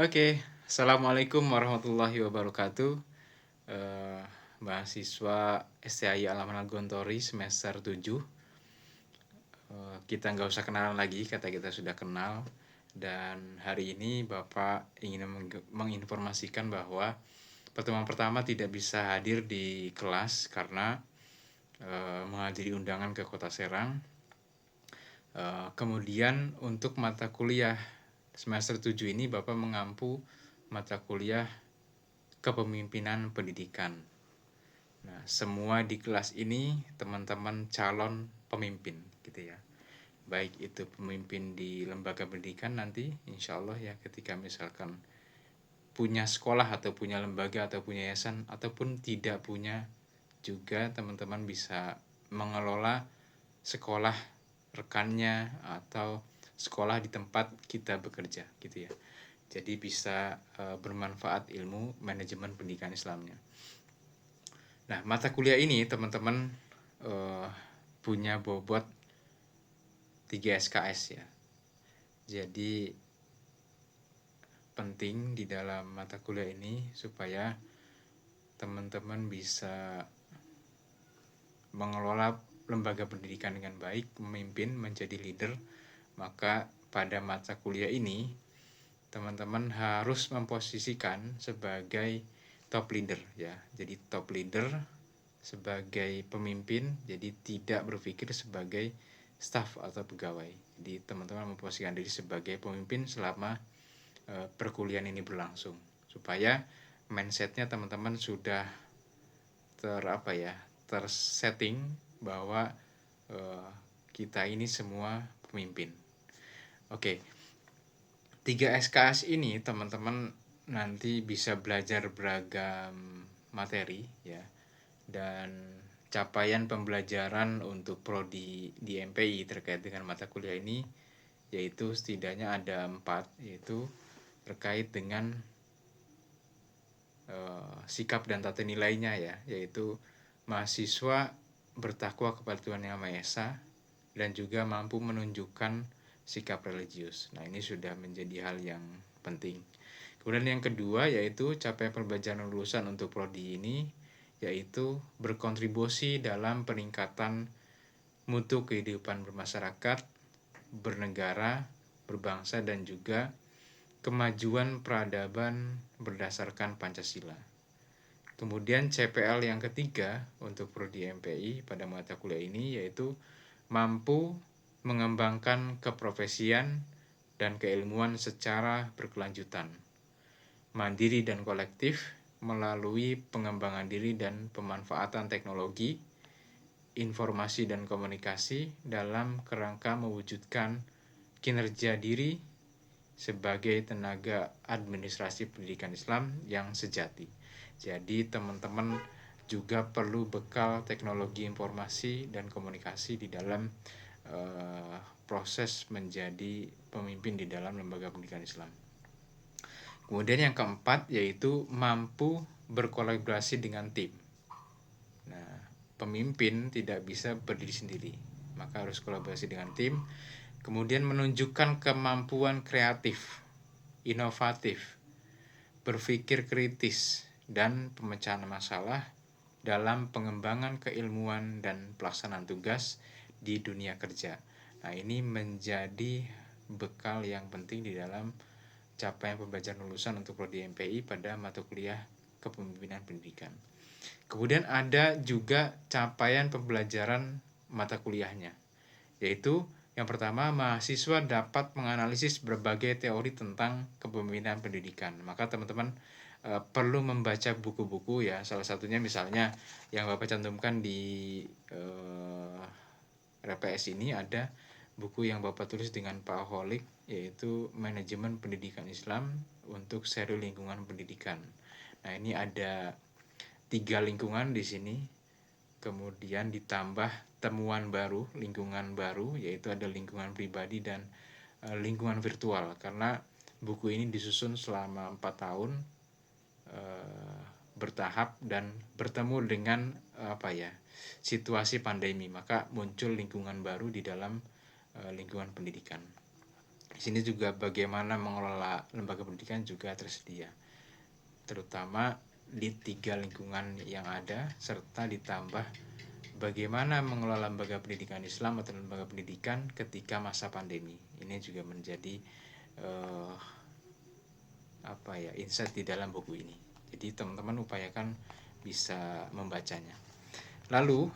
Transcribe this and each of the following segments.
Oke, assalamualaikum warahmatullahi wabarakatuh. Eh, Mahasiswa STI Alaman Gontori semester 7. Kita nggak usah kenalan lagi, kata kita sudah kenal. Dan hari ini Bapak ingin menginformasikan bahwa pertemuan pertama tidak bisa hadir di kelas karena menghadiri undangan ke Kota Serang. Kemudian untuk mata kuliah semester 7 ini Bapak mengampu mata kuliah kepemimpinan pendidikan. Nah, semua di kelas ini teman-teman calon pemimpin gitu ya. Baik itu pemimpin di lembaga pendidikan nanti insya Allah ya, ketika misalkan punya sekolah atau punya lembaga atau punya yayasan, ataupun tidak punya juga teman-teman bisa mengelola sekolah rekannya atau sekolah di tempat kita bekerja gitu ya. Jadi bisa bermanfaat ilmu manajemen pendidikan Islamnya. Nah, mata kuliah ini teman-teman uh, punya bobot 3 SKS ya. Jadi penting di dalam mata kuliah ini supaya teman-teman bisa mengelola lembaga pendidikan dengan baik, memimpin, menjadi leader. Maka pada mata kuliah ini teman-teman harus memposisikan sebagai top leader ya. Jadi top leader sebagai pemimpin, jadi tidak berpikir sebagai staff atau pegawai. Jadi teman-teman memposisikan diri sebagai pemimpin selama perkuliahan ini berlangsung, supaya mindsetnya teman-teman sudah tersetting bahwa kita ini semua pemimpin. Oke, 3 SKS ini teman-teman nanti bisa belajar beragam materi ya. Dan capaian pembelajaran untuk prodi di MPI terkait dengan mata kuliah ini yaitu setidaknya ada 4, yaitu terkait dengan sikap dan tata nilainya ya, yaitu mahasiswa bertakwa kepada Tuhan Yang Maha Esa dan juga mampu menunjukkan sikap religius. Nah, ini sudah menjadi hal yang penting. Kemudian yang kedua yaitu capaian pembelajaran lulusan untuk prodi ini, yaitu berkontribusi dalam peningkatan mutu kehidupan bermasyarakat, bernegara, berbangsa, dan juga kemajuan peradaban berdasarkan Pancasila. Kemudian CPL yang ketiga untuk prodi MPI pada mata kuliah ini yaitu mampu mengembangkan keprofesian dan keilmuan secara berkelanjutan, mandiri dan kolektif melalui pengembangan diri dan pemanfaatan teknologi, informasi dan komunikasi dalam kerangka mewujudkan kinerja diri sebagai tenaga administrasi pendidikan Islam yang sejati. Jadi teman-teman juga perlu bekal teknologi informasi dan komunikasi di dalam proses menjadi pemimpin di dalam lembaga pendidikan Islam. Kemudian yang keempat yaitu mampu berkolaborasi dengan tim. Nah, pemimpin tidak bisa berdiri sendiri, maka harus kolaborasi dengan tim. Kemudian menunjukkan kemampuan kreatif, inovatif, berpikir kritis, dan pemecahan masalah dalam pengembangan keilmuan dan pelaksanaan tugas di dunia kerja. Nah, ini menjadi bekal yang penting di dalam capaian pembelajaran lulusan untuk prodi MPI pada mata kuliah kepemimpinan pendidikan. Kemudian ada juga capaian pembelajaran mata kuliahnya, yaitu yang pertama, mahasiswa dapat menganalisis berbagai teori tentang kepemimpinan pendidikan. Maka teman-teman perlu membaca buku-buku ya. Salah satunya misalnya yang Bapak cantumkan di RPS ini ada buku yang Bapak tulis dengan Pak Holik, yaitu Manajemen Pendidikan Islam untuk Seri Lingkungan Pendidikan. Nah, ini ada 3 lingkungan di sini. Kemudian ditambah temuan baru, lingkungan baru, yaitu ada lingkungan pribadi dan lingkungan virtual. Karena buku ini disusun selama 4 tahun bertahap dan bertemu dengan situasi pandemi, maka muncul lingkungan baru di dalam lingkungan pendidikan. Di sini juga bagaimana mengelola lembaga pendidikan juga tersedia, terutama di 3 lingkungan yang ada, serta ditambah bagaimana mengelola lembaga pendidikan Islam atau lembaga pendidikan ketika masa pandemi. Ini juga menjadi insight di dalam buku ini. Jadi teman-teman upayakan bisa membacanya. Lalu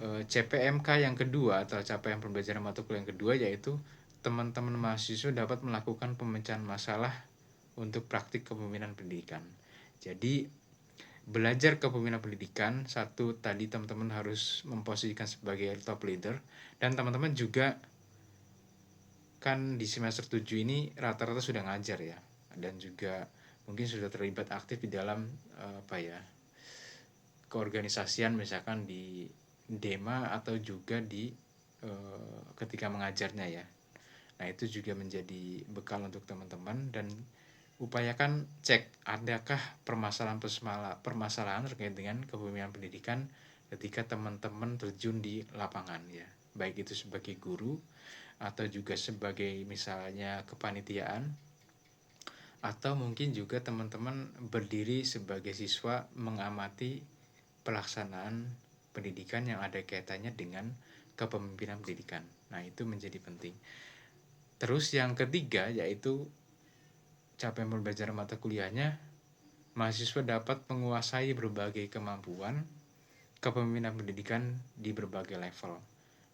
CPMK yang kedua atau capaian pembelajaran mata kuliah yang kedua, yaitu teman-teman mahasiswa dapat melakukan pemecahan masalah untuk praktik kepemimpinan pendidikan. Jadi belajar kepemimpinan pendidikan, satu tadi teman-teman harus memposisikan sebagai top leader, dan teman-teman juga kan di semester 7 ini rata-rata sudah ngajar ya, dan juga mungkin sudah terlibat aktif di dalam keorganisasian, misalkan di Dema atau juga di ketika mengajarnya ya. Nah, itu juga menjadi bekal untuk teman-teman, dan upayakan cek adakah permasalahan terkait dengan kepemimpinan pendidikan ketika teman-teman terjun di lapangan ya, baik itu sebagai guru atau juga sebagai misalnya kepanitiaan, atau mungkin juga teman-teman berdiri sebagai siswa mengamati pelaksanaan pendidikan yang ada kaitannya dengan kepemimpinan pendidikan. Nah, itu menjadi penting. Terus yang ketiga, yaitu capaian pembelajaran mata kuliahnya, mahasiswa dapat menguasai berbagai kemampuan kepemimpinan pendidikan di berbagai level.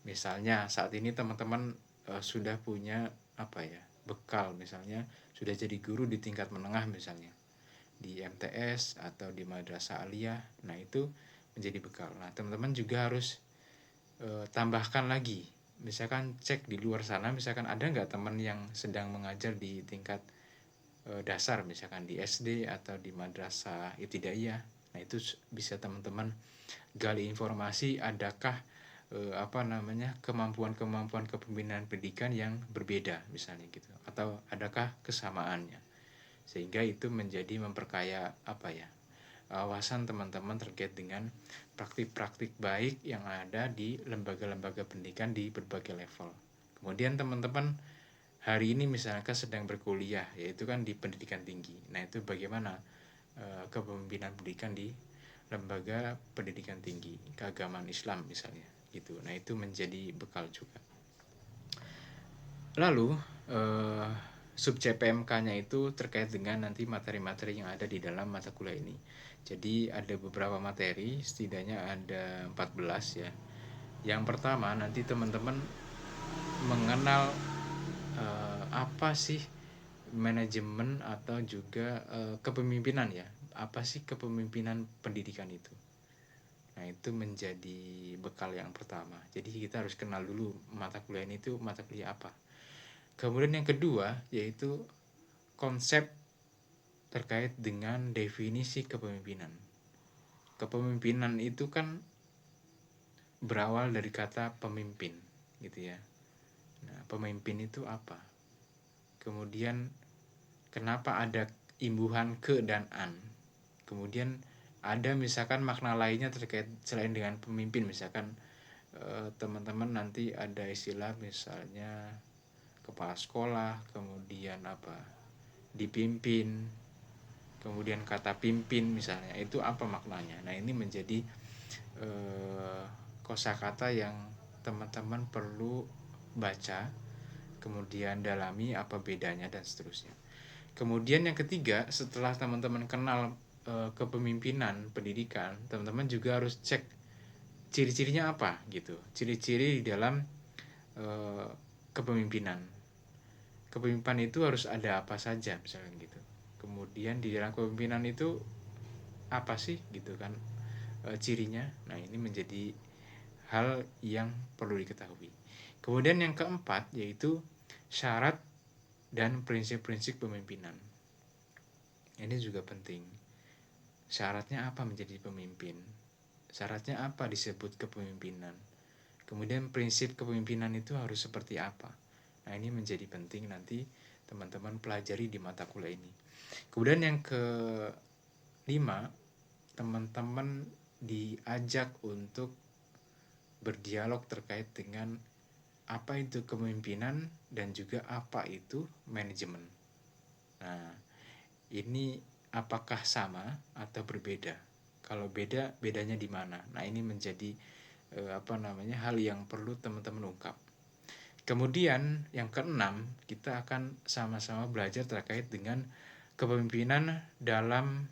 Misalnya saat ini teman-teman sudah punya bekal, misalnya sudah jadi guru di tingkat menengah misalnya di MTS atau di madrasah aliyah. Nah, itu menjadi bekal. Nah, teman-teman juga harus tambahkan lagi, misalkan cek di luar sana, misalkan ada nggak teman yang sedang mengajar di tingkat dasar, misalkan di SD atau di madrasah ibtidaiyah. Nah, itu bisa teman-teman gali informasi, adakah kemampuan kepemimpinan pendidikan yang berbeda misalnya gitu, atau adakah kesamaannya, sehingga itu menjadi memperkaya wawasan teman-teman terkait dengan praktik-praktik baik yang ada di lembaga-lembaga pendidikan di berbagai level. Kemudian teman-teman hari ini misalkan sedang berkuliah, yaitu kan di pendidikan tinggi. Nah, itu bagaimana kepemimpinan pendidikan di lembaga pendidikan tinggi keagamaan Islam misalnya gitu. Nah, itu menjadi bekal juga. Lalu sub CPMK-nya itu terkait dengan nanti materi-materi yang ada di dalam mata kuliah ini. Jadi ada beberapa materi, setidaknya ada 14 ya. Yang pertama, nanti teman-teman mengenal apa sih manajemen atau juga kepemimpinan ya. Apa sih kepemimpinan pendidikan itu? Nah, itu menjadi bekal yang pertama. Jadi kita harus kenal dulu mata kuliah ini itu mata kuliah apa. Kemudian yang kedua, yaitu konsep terkait dengan definisi kepemimpinan. Kepemimpinan itu kan berawal dari kata pemimpin gitu ya. Nah, pemimpin itu apa? Kemudian kenapa ada imbuhan ke dan an? Kemudian ada misalkan makna lainnya terkait selain dengan pemimpin, misalkan teman-teman nanti ada istilah misalnya kepala sekolah, kemudian dipimpin, kemudian kata pimpin misalnya, itu apa maknanya. Nah, ini menjadi kosakata yang teman-teman perlu baca, kemudian dalami apa bedanya dan seterusnya. Kemudian yang ketiga, setelah teman-teman kenal kepemimpinan pendidikan, teman-teman juga harus cek ciri-cirinya apa gitu. Ciri-ciri di dalam kepemimpinan. Kepemimpinan itu harus ada apa saja misalnya gitu. Kemudian di dalam kepemimpinan itu apa sih gitu kan cirinya. Nah, ini menjadi hal yang perlu diketahui. Kemudian yang keempat, yaitu syarat dan prinsip-prinsip pemimpinan. Ini juga penting. Syaratnya apa menjadi pemimpin? Syaratnya apa disebut kepemimpinan? Kemudian prinsip kepemimpinan itu harus seperti apa? Nah, ini menjadi penting nanti teman-teman pelajari di mata kuliah ini. Kemudian yang kelima, teman-teman diajak untuk berdialog terkait dengan apa itu kepemimpinan dan juga apa itu manajemen. Nah, ini apakah sama atau berbeda? Kalau beda, bedanya di mana? Nah, ini menjadi hal yang perlu teman-teman ungkap. Kemudian yang keenam, kita akan sama-sama belajar terkait dengan kepemimpinan dalam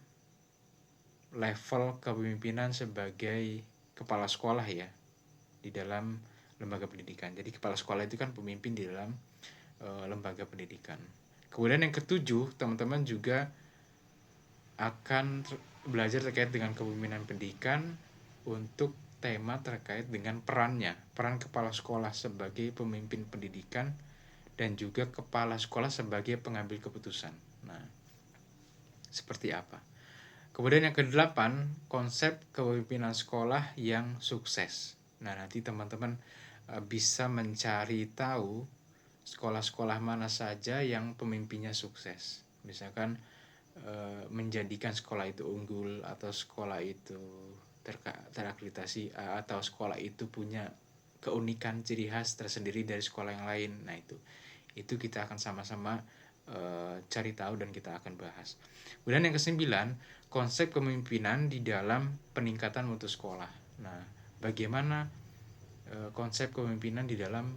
level kepemimpinan sebagai kepala sekolah ya, di dalam lembaga pendidikan. Jadi kepala sekolah itu kan pemimpin di dalam lembaga pendidikan. Kemudian yang ketujuh, teman-teman juga akan belajar terkait dengan kepemimpinan pendidikan untuk tema terkait dengan peran kepala sekolah sebagai pemimpin pendidikan dan juga kepala sekolah sebagai pengambil keputusan. Nah, seperti apa? Kemudian yang kedelapan, konsep kepemimpinan sekolah yang sukses. Nah, nanti teman-teman bisa mencari tahu sekolah-sekolah mana saja yang pemimpinnya sukses. Misalkan menjadikan sekolah itu unggul, atau sekolah itu terakreditasi, atau sekolah itu punya keunikan ciri khas tersendiri dari sekolah yang lain. Nah, itu kita akan sama-sama cari tahu dan kita akan bahas. Kemudian yang kesembilan, konsep kepemimpinan di dalam peningkatan mutu sekolah. Nah, bagaimana konsep kepemimpinan di dalam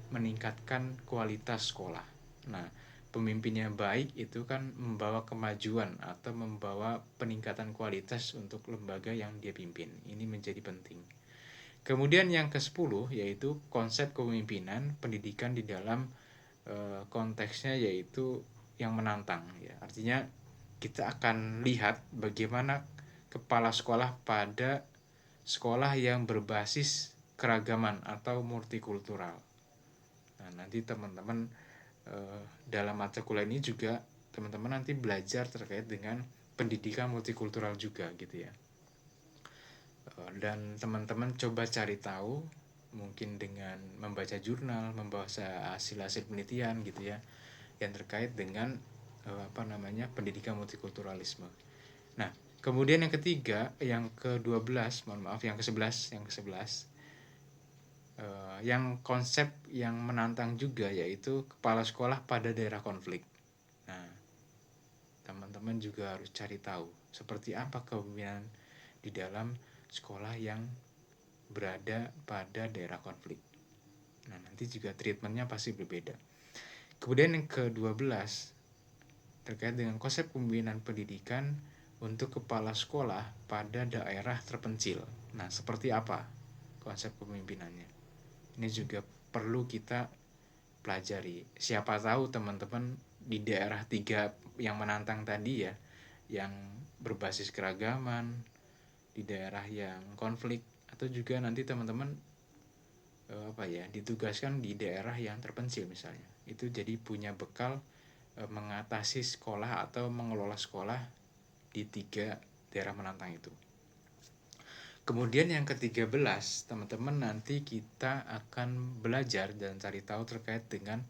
meningkatkan kualitas sekolah. Nah, pemimpinnya baik itu kan membawa kemajuan atau membawa peningkatan kualitas untuk lembaga yang dia pimpin. Ini menjadi penting. Kemudian yang ke-10 yaitu konsep kepemimpinan pendidikan di dalam konteksnya yaitu yang menantang ya. Artinya kita akan lihat bagaimana kepala sekolah pada sekolah yang berbasis keragaman atau multikultural. Nah, nanti teman-teman dalam mata kuliah ini juga teman-teman nanti belajar terkait dengan pendidikan multikultural juga gitu ya. Dan teman-teman coba cari tahu mungkin dengan membaca jurnal, membaca hasil-hasil penelitian gitu ya, yang terkait dengan pendidikan multikulturalisme. Nah, kemudian yang ketiga, yang ke-12, yang ke-11, yang konsep yang menantang juga yaitu kepala sekolah pada daerah konflik. Nah, teman-teman juga harus cari tahu seperti apa kepemimpinan di dalam sekolah yang berada pada daerah konflik. Nah, nanti juga treatmentnya pasti berbeda. Kemudian yang ke-12 terkait dengan konsep pembinaan pendidikan untuk kepala sekolah pada daerah terpencil. Nah, seperti apa konsep kepemimpinannya? Ini juga perlu kita pelajari. Siapa tahu teman-teman di daerah 3 yang menantang tadi ya, yang berbasis keragaman, di daerah yang konflik, atau juga nanti teman-teman ditugaskan di daerah yang terpencil misalnya. Itu jadi punya bekal mengatasi sekolah atau mengelola sekolah di 3 daerah menantang itu. Kemudian yang ke-13, teman-teman nanti kita akan belajar dan cari tahu terkait dengan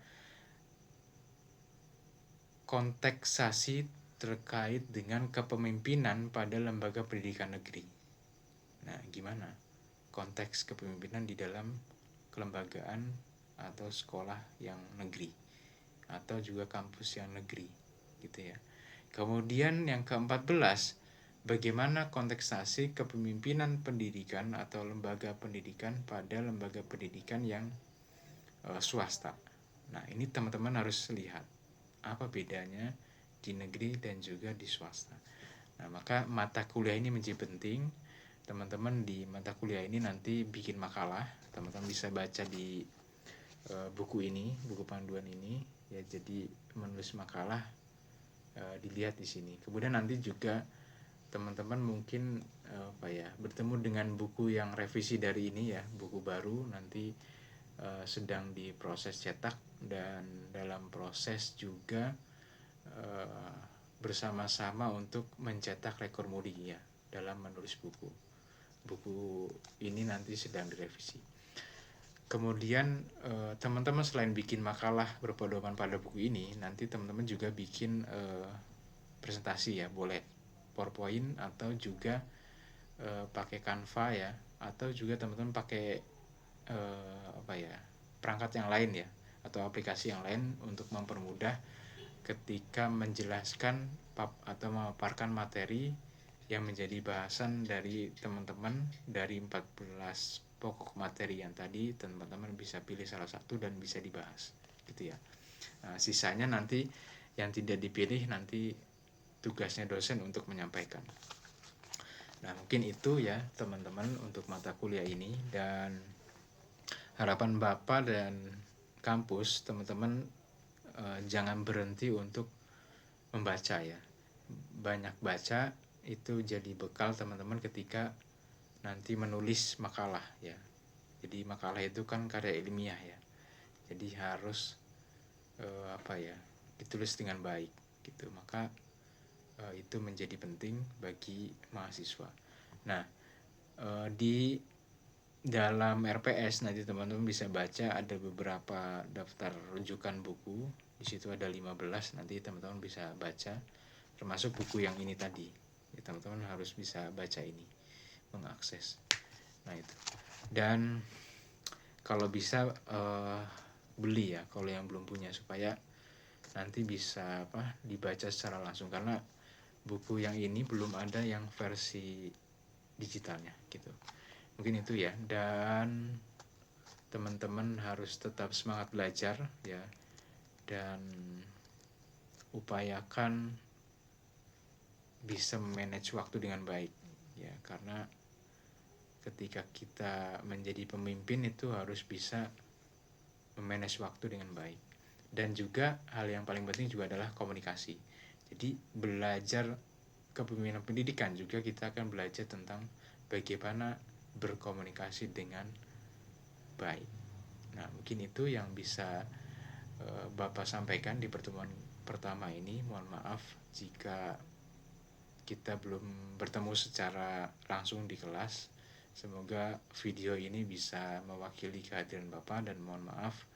konteksasi terkait dengan kepemimpinan pada lembaga pendidikan negeri. Nah, gimana konteks kepemimpinan di dalam kelembagaan atau sekolah yang negeri atau juga kampus yang negeri gitu ya. Kemudian yang ke-14, bagaimana konteksasi kepemimpinan pendidikan atau lembaga pendidikan pada lembaga pendidikan yang swasta. Nah, ini teman-teman harus lihat apa bedanya di negeri dan juga di swasta. Nah, maka mata kuliah ini menjadi penting. Teman-teman di mata kuliah ini nanti bikin makalah, teman-teman bisa baca di buku ini, buku panduan ini ya. Jadi menulis makalah dilihat di sini. Kemudian nanti juga teman-teman mungkin bertemu dengan buku yang revisi dari ini ya, buku baru nanti sedang diproses cetak dan dalam proses juga bersama-sama untuk mencetak rekor muri ya dalam menulis buku. Buku ini nanti sedang direvisi. Kemudian teman-teman selain bikin makalah berpedoman pada buku ini, nanti teman-teman juga bikin presentasi ya, boleh PowerPoint atau juga pakai Canva ya, atau juga teman-teman pakai perangkat yang lain ya, atau aplikasi yang lain untuk mempermudah ketika menjelaskan atau memaparkan materi yang menjadi bahasan dari teman-teman dari 14 pokok materi yang tadi. Teman-teman bisa pilih salah satu dan bisa dibahas gitu ya. Nah, sisanya nanti yang tidak dipilih nanti tugasnya dosen untuk menyampaikan. Nah, mungkin itu ya teman-teman untuk mata kuliah ini, dan harapan Bapak dan kampus teman-teman jangan berhenti untuk membaca ya. Banyak baca itu jadi bekal teman-teman ketika nanti menulis makalah ya. Jadi makalah itu kan karya ilmiah ya. Jadi harus ditulis dengan baik gitu. Maka itu menjadi penting bagi mahasiswa. Nah, di dalam RPS nanti teman-teman bisa baca ada beberapa daftar rujukan buku. Di situ ada 15, nanti teman-teman bisa baca, termasuk buku yang ini tadi. Ya, teman-teman harus bisa baca ini, mengakses. Nah itu. Dan kalau bisa beli ya kalau yang belum punya, supaya nanti bisa dibaca secara langsung, karena buku yang ini belum ada yang versi digitalnya gitu. Mungkin itu ya, dan teman-teman harus tetap semangat belajar ya, dan upayakan bisa manage waktu dengan baik ya, karena ketika kita menjadi pemimpin itu harus bisa memanage waktu dengan baik. Dan juga hal yang paling penting juga adalah komunikasi. Jadi belajar kepemimpinan pendidikan juga kita akan belajar tentang bagaimana berkomunikasi dengan baik. Nah, mungkin itu yang bisa Bapak sampaikan di pertemuan pertama ini. Mohon maaf jika kita belum bertemu secara langsung di kelas. Semoga video ini bisa mewakili kehadiran Bapak, dan mohon maaf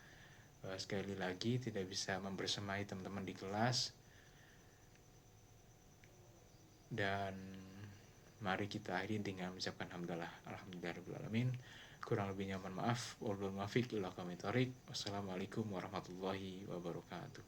sekali lagi tidak bisa membersamai teman-teman di kelas. Dan mari kita akhiri dengan mengucapkan hamdalah, alhamdulillahirabbil alamin. Kurang lebihnya mohon maaf. Wassalamualaikum warahmatullahi wabarakatuh.